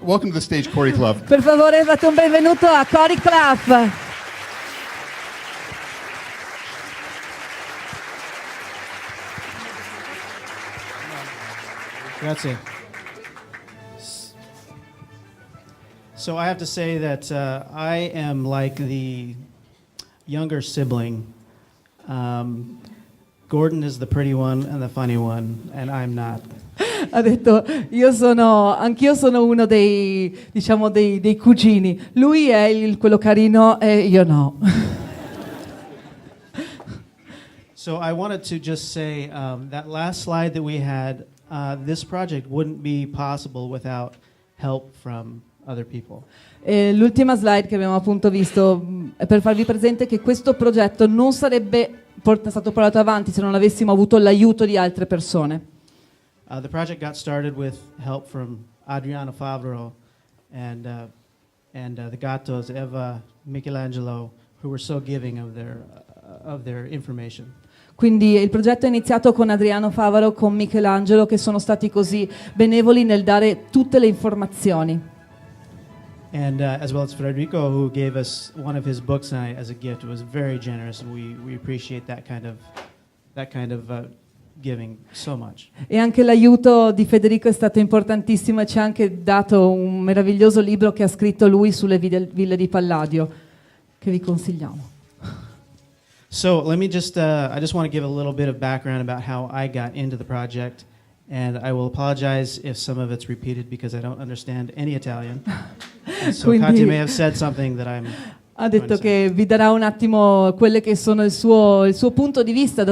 Welcome to the stage, Corey Cluff. Per favore fate un benvenuto a Corey Cluff. Grazie. So I have to say that I am like the younger sibling. Gordon is the pretty one and the funny one, and I'm not. Ha detto, anch'io sono uno dei cugini. Lui è quello carino e io no. So I wanted to just say that last slide that we had, this project wouldn't be possible without help from other people. E l'ultima slide che abbiamo appunto visto è per farvi presente che questo progetto non sarebbe stato portato avanti se non avessimo avuto l'aiuto di altre persone. The project got started with help from Adriano Favaro and the Gattos, Eva, Michelangelo, who were so giving of their information. Quindi il progetto è iniziato con Adriano Favaro, con Michelangelo, che sono stati così benevoli nel dare tutte le informazioni. And as well as Federico, who gave us one of his books as a gift. It was very generous, and we appreciate that kind of giving so much. E anche l'aiuto di Federico è stato importantissimo e ci ha anche dato un meraviglioso libro che ha scritto lui sulle ville di Palladio, che vi consigliamo. So let me I just want to give a little bit of background about how I got into the project, and I will apologize if some of it's repeated because I don't understand any Italian. And so Quindi Katia may have said something that I'm ha detto che vi darà un attimo quelle che sono il suo punto di vista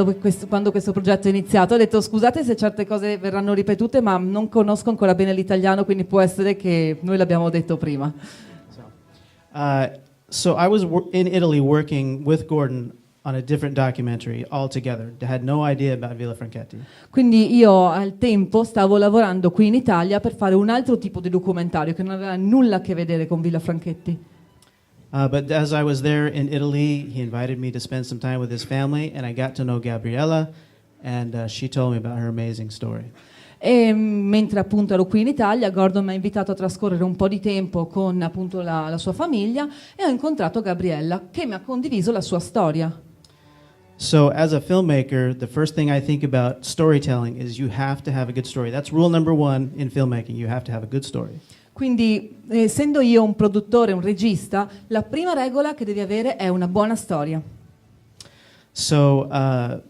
quando questo progetto è iniziato. Ha detto scusate se certe cose verranno ripetute, ma non conosco ancora bene l'italiano, quindi può essere che noi l'abbiamo detto prima. So I was in Italy working with Gordon on a different documentary altogether. I had no idea about Villa Franchetti. Quindi io al tempo stavo lavorando qui in Italia per fare un altro tipo di documentario che non aveva nulla a che vedere con Villa Franchetti. But as I was there in Italy, he invited me to spend some time with his family, and I got to know Gabriella, and she told me about her amazing story. E mentre appunto ero qui in Italia, Gordon mi ha invitato a trascorrere un po' di tempo con appunto la sua famiglia e ho incontrato Gabriella che mi ha condiviso la sua storia. So as a filmmaker, the first thing I think about storytelling is you have to have a good story. That's rule number one in filmmaking. You have to have a good story. Quindi, essendo io un produttore, un regista, la prima regola che devi avere è una buona storia. So I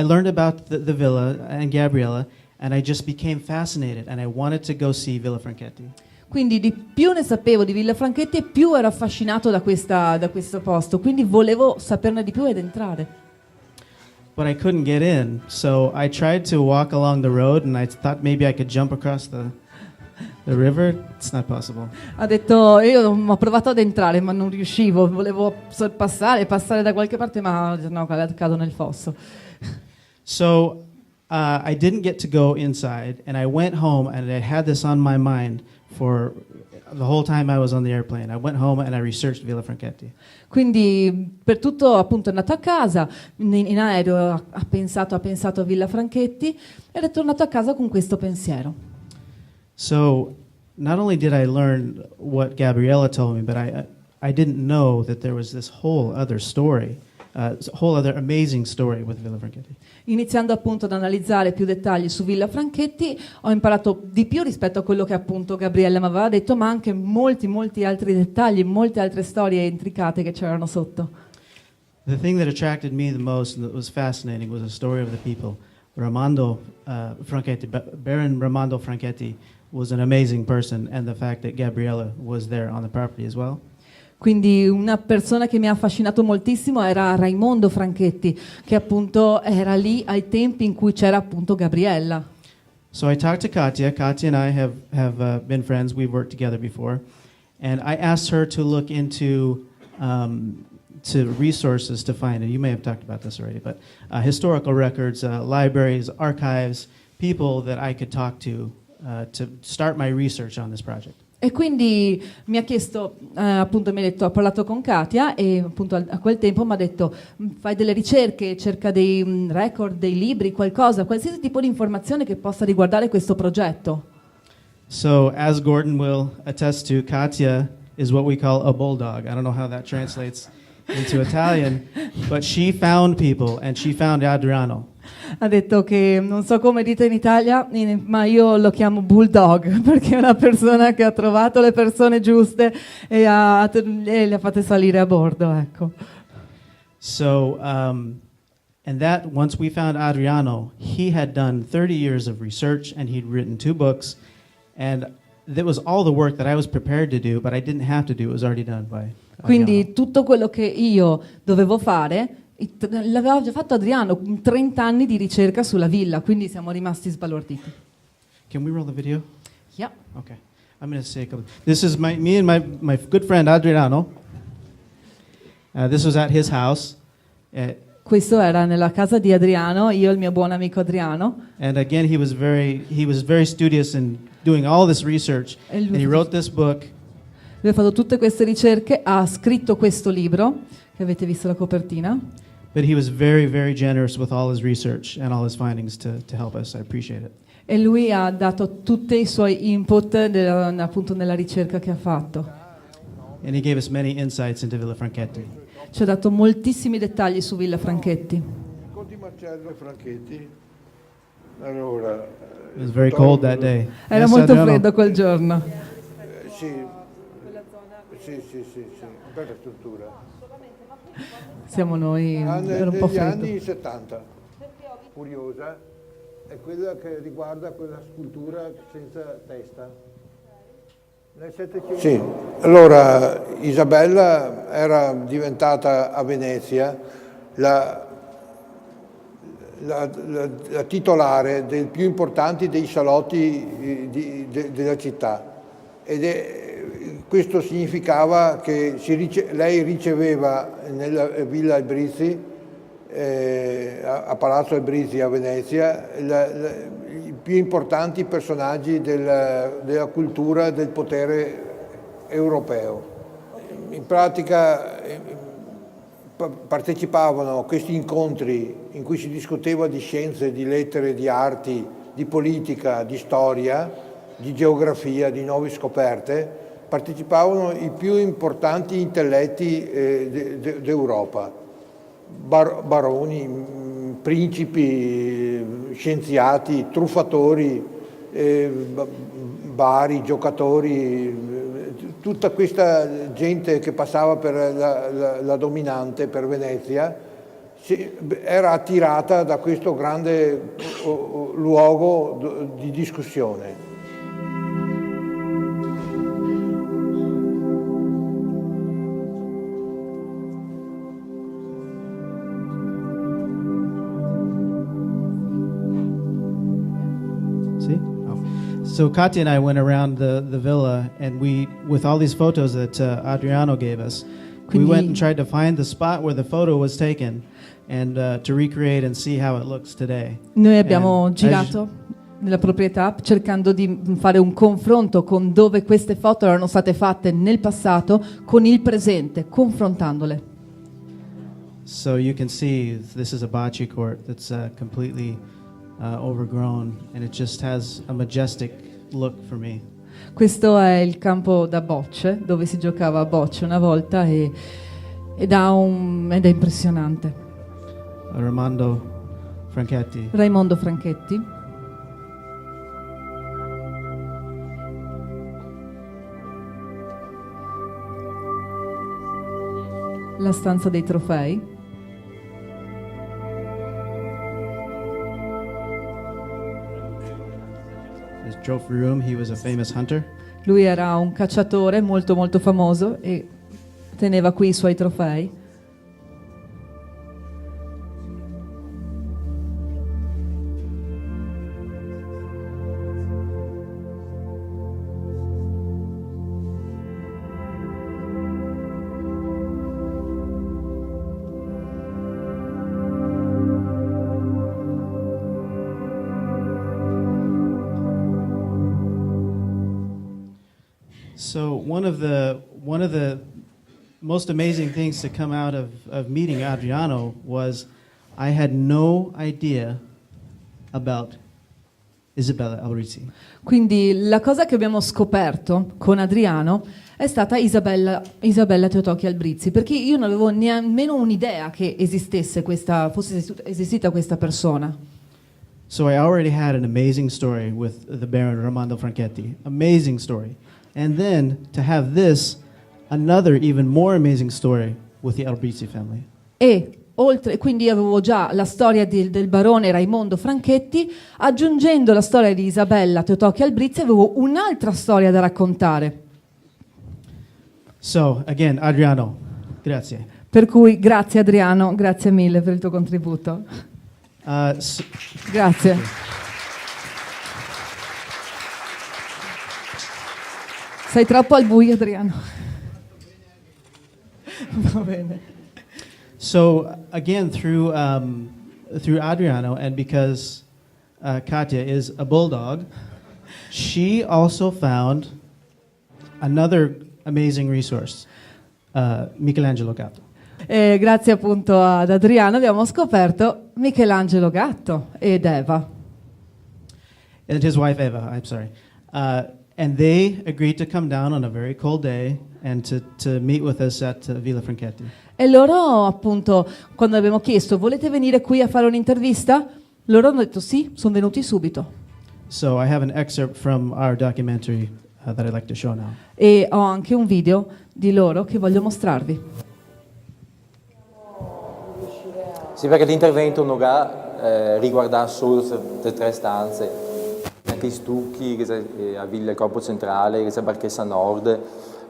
learned about the villa and Gabriella, and I just became fascinated, and I wanted to go see Villa Franchetti. Quindi di più ne sapevo di Villa Franchetti e più ero affascinato da questo posto, quindi volevo saperne di più ed entrare. But I couldn't get in, so I tried to walk along the road, and I thought maybe I could jump across the river. It's not possible. Ha detto, io ho provato ad entrare ma non riuscivo, volevo passare da qualche parte, ma no, cado nel fosso. So I didn't get to go inside, and I went home, and I had this on my mind for the whole time I was on the airplane. I went home and I researched Villa Franchetti. Quindi per tutto appunto è andato a casa, in aereo ha pensato a Villa Franchetti ed è tornato a casa con questo pensiero. So not only did I learn what Gabriella told me, but I didn't know that there was this whole other story, whole other amazing story with Villa Franchetti. Iniziando appunto ad analizzare più dettagli su Villa Franchetti, ho imparato di più rispetto a quello che appunto Gabriella mi aveva detto, ma anche molti altri dettagli, molte altre storie intricate che c'erano sotto. The thing that attracted me the most and that was fascinating was the story of the people. Ramondo Franchetti, Baron Ramondo Franchetti was an amazing person, and the fact that Gabriella was there on the property as well. Quindi una persona che mi ha affascinato moltissimo era Raimondo Franchetti, che appunto era lì ai tempi in cui c'era appunto Gabriella. So I talked to Katia. Katia and I have been friends. We've worked together before. And I asked her to look into to resources to find it. You may have talked about this already, but historical records, libraries, archives, people that I could talk to start my research on this project. E quindi mi ha chiesto, appunto mi ha detto, ha parlato con Katia e appunto a quel tempo mi ha detto fai delle ricerche, cerca dei record, dei libri, qualcosa, qualsiasi tipo di informazione che possa riguardare questo progetto. So as Gordon will attest to, Katia is what we call a bulldog. I don't know how that translates into Italian, but she found people and she found Adriano. Ha detto che non so come dite in Italia, ma io lo chiamo bulldog perché è una persona che ha trovato le persone giuste e le ha fatte salire a bordo, ecco. So, and that once we found Adriano, he had done 30 years of research and he'd written 2 books, and that was all the work that I was prepared to do, but I didn't have to do. It was already done by Adriano. Quindi tutto quello che io dovevo fare l'aveva già fatto Adriano, 30 anni di ricerca sulla villa, quindi siamo rimasti sbalorditi. Can we roll the video? Yeah. Okay. I'm going to say a couple. This is me and my good friend Adriano. This was at his house. Questo era nella casa di Adriano, io e il mio buon amico Adriano. And again, he was very studious in doing all this research, and he wrote this book. Lui ha fatto tutte queste ricerche, ha scritto questo libro, che avete visto la copertina. But he was very, very generous with all his research and all his findings to help us. I appreciate it. E lui ha dato tutti i suoi input appunto nella ricerca che ha fatto. And he gave us many insights into Villa Franchetti. Ci ha dato moltissimi dettagli su Villa Franchetti. Conti Marcello e Franchetti. Allora, It was very cold that day. Era Yes, molto Adriano? freddo quel giorno. sì, bella struttura. Siamo noi, era un po' Negli freddo. anni 70, curiosa, è quella che riguarda quella scultura senza testa. Nel Settecento. Sì, allora Isabella era diventata a Venezia la titolare dei più importanti dei salotti della città, questo significava che lei riceveva nella Villa Albrizzi, a Palazzo Albrizzi a Venezia, i più importanti personaggi della cultura e del potere europeo. In pratica partecipavano a questi incontri in cui si discuteva di scienze, di lettere, di arti, di politica, di storia, di geografia, di nuove scoperte. Partecipavano i più importanti intelletti d'Europa, baroni, principi, scienziati, truffatori, bari, giocatori, tutta questa gente che passava per la dominante, per Venezia, era attirata da questo grande luogo di discussione. So Katia and I went around the villa, and with all these photos that Adriano gave us, we went and tried to find the spot where the photo was taken, and to recreate and see how it looks today. Noi abbiamo girato nella proprietà cercando di fare un confronto con dove queste foto erano state fatte nel passato con il presente, confrontandole. So you can see this is a bocce court that's completely overgrown, and it just has a majestic look for me. Questo è il campo da bocce, dove si giocava a bocce una volta ed è impressionante. Raimondo Franchetti. Raimondo Franchetti. La stanza dei trofei. His trophy room, he was a famous hunter. Lui era un cacciatore molto molto famoso e teneva qui i suoi trofei. So one of the most amazing things to come out of meeting Adriano was I had no idea about Villa Albrizzi. Quindi la cosa che abbiamo scoperto con Adriano è stata Isabella Teotocchi Albrizzi, perché io non avevo nemmeno un'idea che fosse esistita questa persona. So I already had an amazing story with the Baron Raimondo Franchetti. Amazing story. And then to have this, another even more amazing story with the Albrizzi family. Quindi avevo già la storia del barone Raimondo Franchetti, aggiungendo la storia di Isabella Teotocchi Albrizzi, avevo un'altra storia da raccontare. So again, Adriano, grazie. Per cui grazie Adriano, grazie mille per il tuo contributo. Grazie. Sei troppo al buio, Adriano. Va bene. So again, through Adriano, and because Katia is a bulldog, she also found another amazing resource, Michelangelo Gatto. Grazie appunto ad Adriano abbiamo scoperto Michelangelo Gatto ed Eva. And his wife Eva, I'm sorry. And they agreed to come down on a very cold day and to meet with us at Villa Franchetti. E loro appunto, quando abbiamo chiesto volete venire qui a fare un'intervista? Loro hanno detto sì, sono venuti subito. So I have an excerpt from our documentary that I'd like to show now. E ho anche un video di loro che voglio mostrarvi. Sì, perché l'intervento non riguarda solo le tre stanze, anche i stucchi, a Villa il corpo centrale, la Barchessa Nord,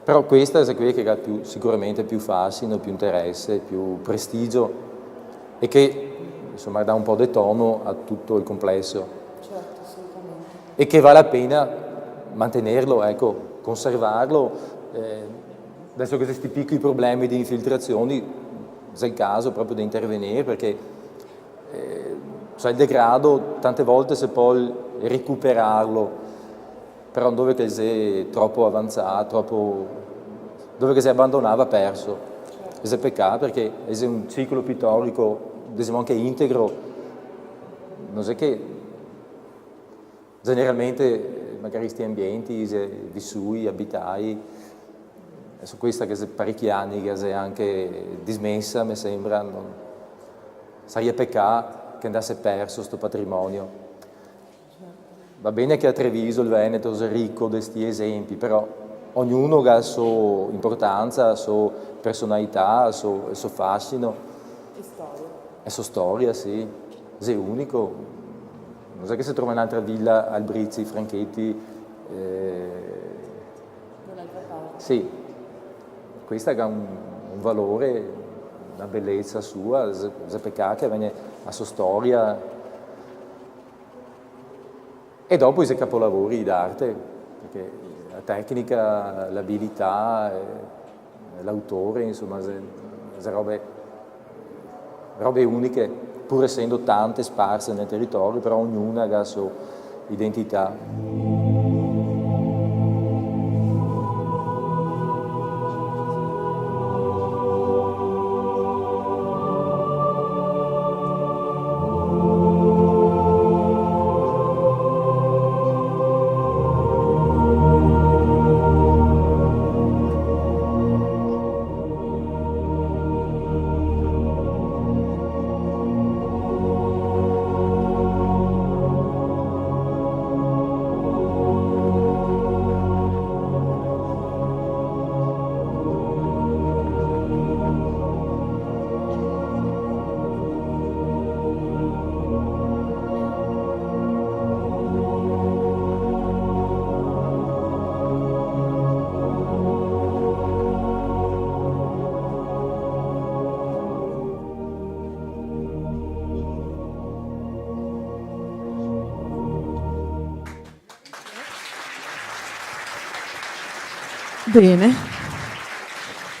però questa è quella che ha sicuramente più fascino, più interesse, più prestigio e che insomma dà un po' di tono a tutto il complesso. Certo, assolutamente. E che vale la pena mantenerlo, ecco, conservarlo. Adesso che questi piccoli problemi di infiltrazioni è il caso proprio di intervenire perché il degrado tante volte si può recuperarlo, però dove che si è troppo avanzato, dove che si abbandonava perso. Certo. È peccato perché è un ciclo pittorico, diciamo anche integro, non è che generalmente magari questi ambienti vissuti, abitai, su questa che è parecchi anni che è anche dismessa, mi sembra, sarebbe peccato che andasse perso questo patrimonio. Va bene che a Treviso il Veneto è ricco di questi esempi, però ognuno ha la sua importanza, la sua personalità, il suo fascino. E storia. La sua storia, sì. È unico. Non è che si trova un'altra Villa Albrizzi Franchetti. Dall'altra parte. Sì. Questa ha un valore, una bellezza sua, è peccato che viene la sua storia. E dopo i capolavori d'arte, perché la tecnica, l'abilità, l'autore, insomma, sono robe uniche, pur essendo tante sparse nel territorio, però ognuna ha la sua identità. Bene.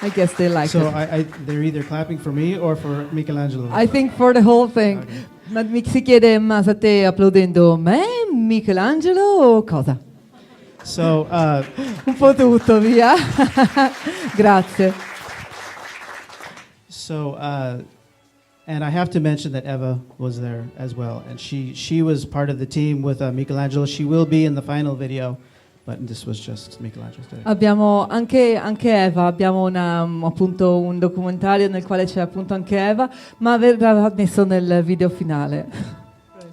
I guess they like So it. they're either clapping for me or for Michelangelo. I think for the whole thing. Okay. Ma si chiede, ma state applaudendo me, Michelangelo o cosa? So, Un po' tutto, via. Grazie. so, and I have to mention that Eva was there as well, and she was part of the team with Michelangelo. She will be in the final video, but this was just Michelangelo's day. Abbiamo anche Eva, abbiamo appunto un documentario nel quale c'è appunto anche Eva, ma verrà messo nel video finale.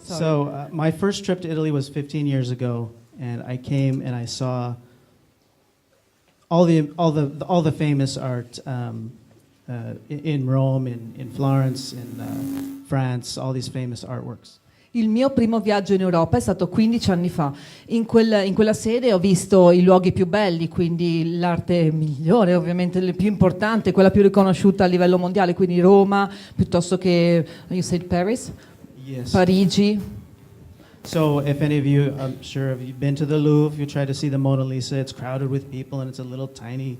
So, my first trip to Italy was 15 years ago, and I came and I saw all the famous art in Rome, in Florence, in France, all these famous artworks. Il mio primo viaggio in Europa è stato 15 anni fa. In quella sede ho visto i luoghi più belli, quindi l'arte migliore, ovviamente la più importante, quella più riconosciuta a livello mondiale, quindi Roma, piuttosto che, you said Paris? Yes. Parigi. So, if any of you, I'm sure, if you've been to the Louvre, you try to see the Mona Lisa, it's crowded with people and it's a little tiny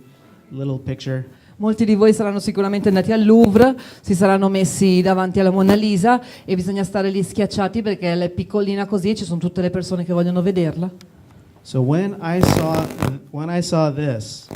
little picture. Molti di voi saranno sicuramente andati al Louvre, si saranno messi davanti alla Mona Lisa e bisogna stare lì schiacciati perché è piccolina così e ci sono tutte le persone che vogliono vederla. So when I saw this,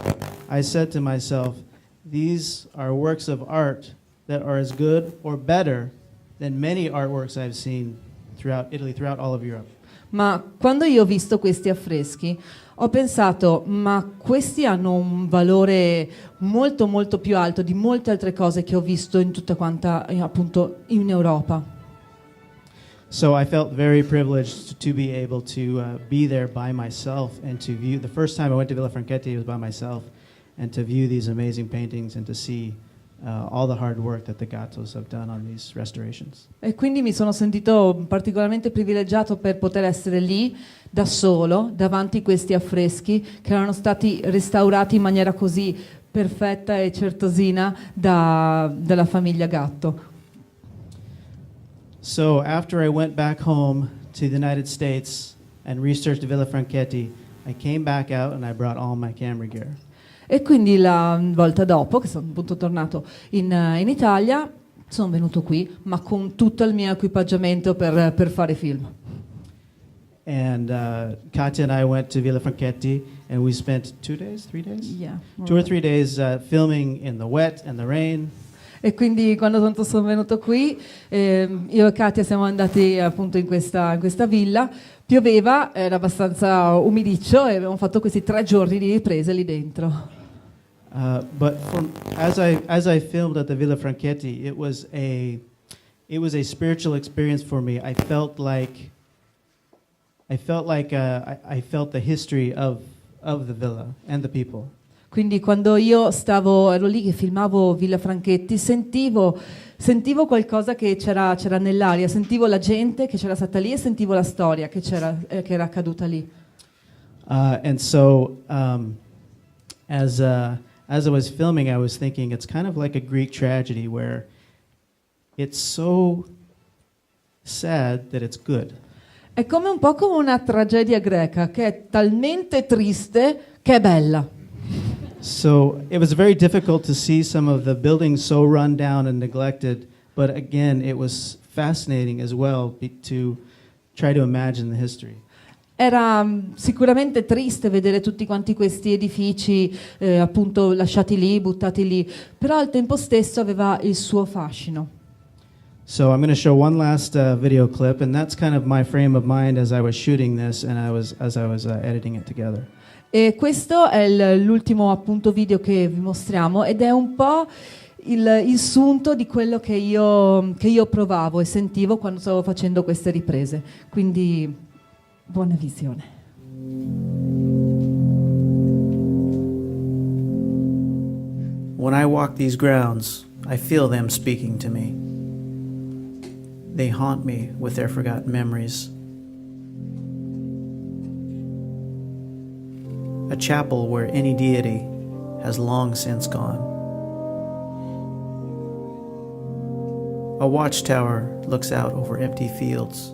I said to myself, these are works of art that are as good or better than many artworks I've seen throughout Italy, throughout all of Europe. Ma quando io ho visto questi affreschi ho pensato, ma questi hanno un valore molto molto più alto di molte altre cose che ho visto in tutta quanta, appunto, in Europa. So I felt very privileged to be able to be there by myself and to view. The first time I went to Villa Franchetti, it was by myself, and to view these amazing paintings and to see all the hard work that the Gattos have done on these restorations. E quindi mi sono sentito particolarmente privilegiato per poter essere lì da solo davanti a questi affreschi che erano stati restaurati in maniera così perfetta e certosina dalla famiglia Gatto. So after I went back home to the United States and researched Villa Franchetti, I came back out and I brought all my camera gear. E quindi la volta dopo, che sono appunto tornato in Italia, sono venuto qui, ma con tutto il mio equipaggiamento per fare film. And Katia and I went to Villa Franchetti and we spent 2 days, 3 days? Yeah. 2 or 3 days filming in the wet and the rain. E quindi quando sono venuto qui, io e Katia siamo andati appunto in questa villa, pioveva, era abbastanza umidiccio e abbiamo fatto questi 3 giorni di riprese lì dentro. But as I filmed at the Villa Franchetti, it was a spiritual experience for me. I felt the history of the villa and the people. Quindi quando io ero lì che filmavo Villa Franchetti, sentivo qualcosa che c'era nell'aria, sentivo la gente che c'era stata lì e sentivo la storia che era accaduta lì. And so as I was filming, I was thinking it's kind of like a Greek tragedy where it's so sad that it's good. È come un po' come una tragedia greca che è talmente triste che è bella. So it was very difficult to see some of the buildings so run down and neglected, but again, it was fascinating as well to try to imagine the history. Era sicuramente triste vedere tutti quanti questi edifici appunto lasciati lì, buttati lì, però al tempo stesso aveva il suo fascino. So I'm going to show one last video clip, and that's kind of my frame of mind as I was shooting this and as I was editing it together. E questo è l'ultimo appunto video che vi mostriamo ed è un po' il sunto di quello che io provavo e sentivo quando stavo facendo queste riprese. Quindi buona visione. When I walk these grounds, I feel them speaking to me. They haunt me with their forgotten memories. A chapel where any deity has long since gone. A watchtower looks out over empty fields.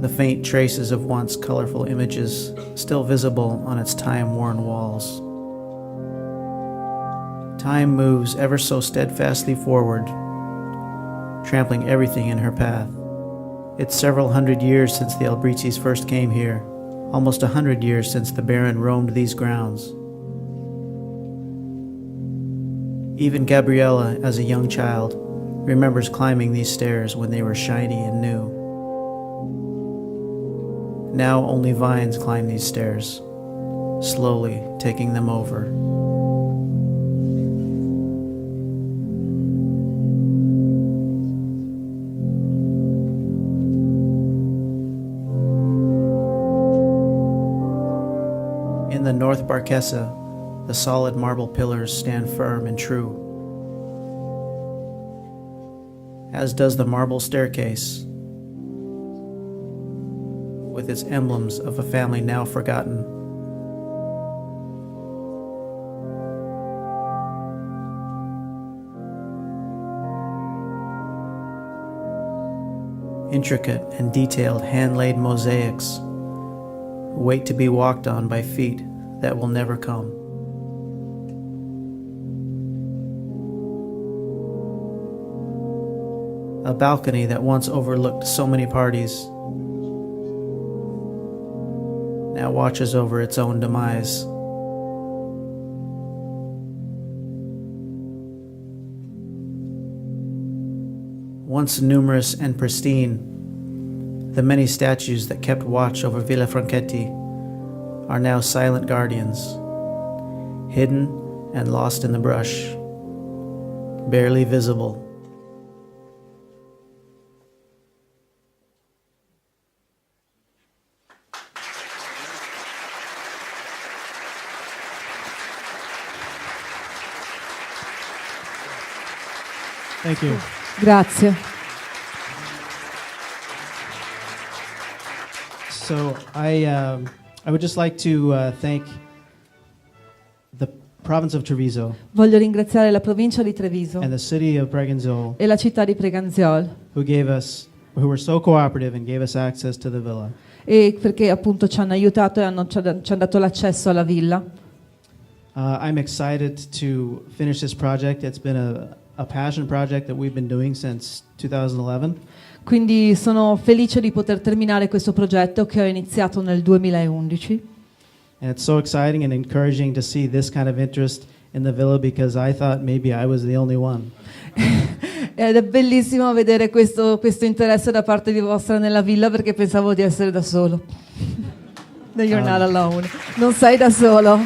The faint traces of once colorful images still visible on its time-worn walls. Time moves ever so steadfastly forward, trampling everything in her path, It's several hundred years since the Albrizzis first came here, almost 100 years since the Baron roamed these grounds. Even Gabriella, as a young child, remembers climbing these stairs when they were shiny and new. Now only vines climb these stairs, slowly taking them over. In the North Barchesa, the solid marble pillars stand firm and true, as does the marble staircase, with its emblems of a family now forgotten. Intricate and detailed hand-laid mosaics wait to be walked on by feet that will never come. A balcony that once overlooked so many parties now watches over its own demise. Once numerous and pristine, the many statues that kept watch over Villa Franchetti are now silent guardians, hidden and lost in the brush, barely visible. Thank you. Grazie. So I would just like to thank the province of Treviso Voglio ringraziare la provincia di Treviso and the city of Preganziol e la città di Preganziol who were so cooperative and gave us access to the villa. e perché appunto ci hanno aiutato e ci hanno dato l'accesso alla villa. I'm excited to finish this project. It's been a passion project that we've been doing since 2011. Quindi sono felice di poter terminare questo progetto che ho iniziato nel 2011. And it's so exciting and encouraging to see this kind of interest in the villa because I thought maybe I was the only one. Ed è bellissimo vedere questo interesse da parte di vostra nella villa perché pensavo di essere da solo. No, you're not alone. Non sei da solo.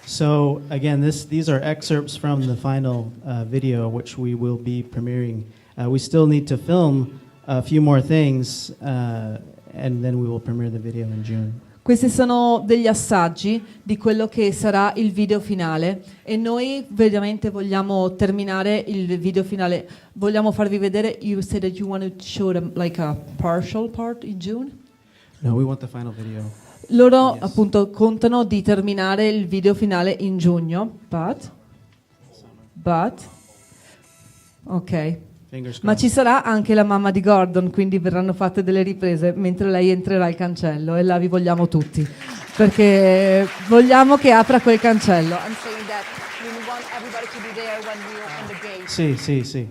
So again, these are excerpts from the final video, which we will be premiering. We still need to film a few more things, and then we will premiere the video in June. Questi sono degli assaggi di quello che sarà il video finale e noi veramente vogliamo terminare il video finale. Vogliamo farvi vedere. You said that you want to show them like a partial part in June? No, we want the final video. Loro Yes. appunto contano di terminare il video finale in giugno, but ok. Fingers Ma crossed. ci sarà anche la mamma di Gordon, quindi verranno fatte delle riprese mentre lei entrerà al cancello e là vi vogliamo tutti, perché vogliamo che apra quel cancello. I'm saying that we want everybody to be there when we open the gate. See.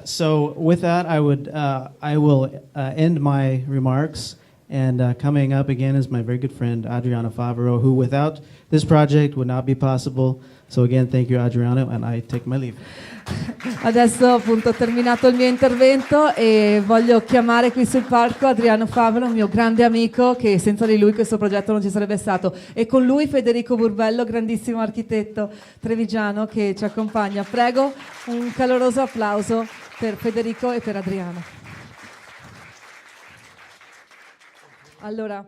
So with that, I will end my remarks. And coming up again is my very good friend Adriano Favero, who without this project would not be possible. So again, thank you, Adriano, and I take my leave. Adesso appunto ho terminato il mio intervento e voglio chiamare qui sul palco Adriano Favero, un mio grande amico, che senza di lui questo progetto non ci sarebbe stato, e con lui Federico Burbello, grandissimo architetto trevigiano che ci accompagna. Prego un caloroso applauso per Federico e per Adriano. Allora